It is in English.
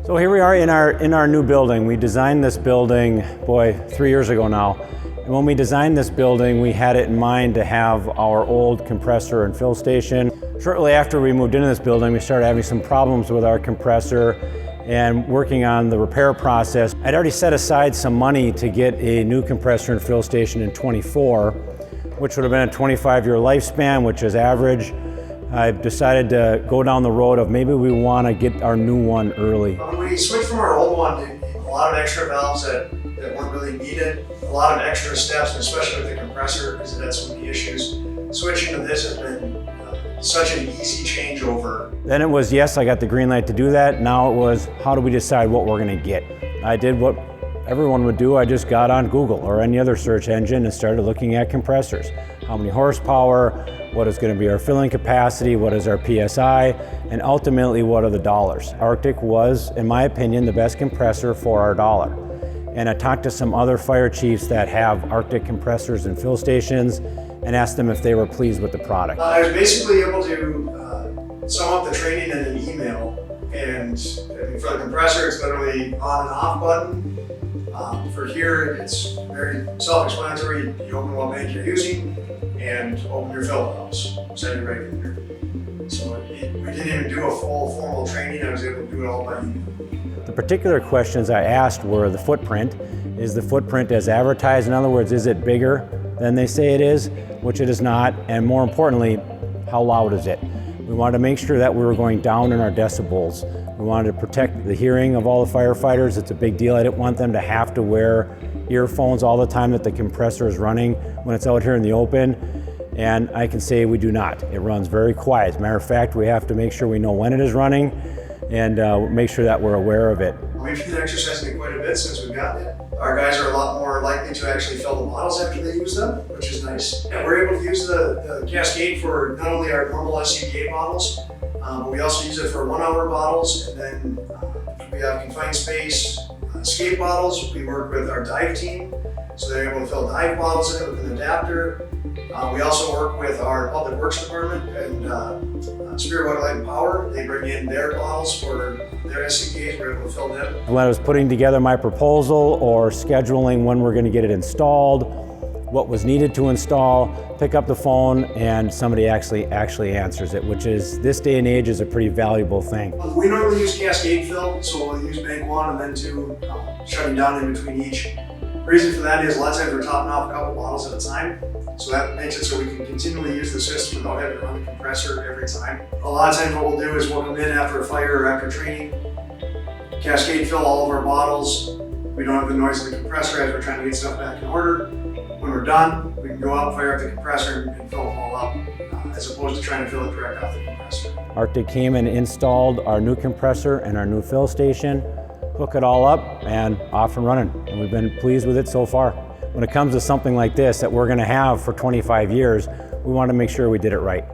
So here we are in our new building. We designed this building, 3 years ago now. And when we designed this building, we had it in mind to have our old compressor and fill station. Shortly after we moved into this building, we started having some problems with our compressor and working on the repair process. I'd already set aside some money to get a new compressor and fill station in '24, which would have been a 25-year lifespan, which is average. I've decided to go down the road of maybe we want to get our new one early. When we switched from our old one, a lot of extra valves that weren't really needed, a lot of extra steps, and especially with the compressor because it had so many issues. Switching to this has been such an easy changeover. Then it was, yes, I got the green light to do that. Now it was, how do we decide what we're going to get? I did what everyone would do. I just got on Google or any other search engine and started looking at compressors. How many horsepower, what is going to be our filling capacity, what is our PSI, and ultimately what are the dollars. Arctic was, in my opinion, the best compressor for our dollar. And I talked to some other fire chiefs that have Arctic compressors and fill stations and asked them if they were pleased with the product. I was basically able to sum up the training in an email, and for the compressor it's literally on and off button. For here it's very self-explanatory. You open what bank you're using and open your fill valves, set your regulator. So we didn't even do a full formal training. I was able to do it all by email. The particular questions I asked were the footprint. Is the footprint as advertised? In other words, is it bigger than they say it is, which it is not? And more importantly, how loud is it? We wanted to make sure that we were going down in our decibels. We wanted to protect the hearing of all the firefighters. It's a big deal. I didn't want them to have to wear earphones all the time that the compressor is running when it's out here in the open. And I can say we do not. It runs very quiet. As a matter of fact, we have to make sure we know when it is running and make sure that we're aware of it. We've been exercising it quite a bit since we've gotten it. Our guys are a lot more likely to actually fill the bottles after they use them, which is nice. And we're able to use the Cascade for not only our normal SCBA bottles, but we also use it for 1 hour bottles, and then we have confined space escape bottles. We work with our dive team, so they're able to fill dive bottles in it with an adapter. We also work with our public works department and Spirit Water Light and Power. They bring in their bottles for their SCBAs. We're able to fill them. When I was putting together my proposal or scheduling when we're going to get it installed, what was needed to install, pick up the phone and somebody actually answers it, which is, this day and age, is a pretty valuable thing. We normally use Cascade Fill, so we'll use bank 1 and then 2, shutting down in between each. The reason for that is a lot of times we're topping off a couple bottles at a time, so that makes it so we can continually use the system without having to run the compressor every time. A lot of times what we'll do is we'll come in after a fire or after training, Cascade Fill all of our bottles. We don't have the noise of the compressor as we're trying to get stuff back in order. When we're done, we can go out, fire up the compressor, and fill them all up, as opposed to trying to fill it direct off the compressor. Arctic came and installed our new compressor and our new fill station, hook it all up, and off and running. And we've been pleased with it so far. When it comes to something like this that we're going to have for 25 years, we want to make sure we did it right.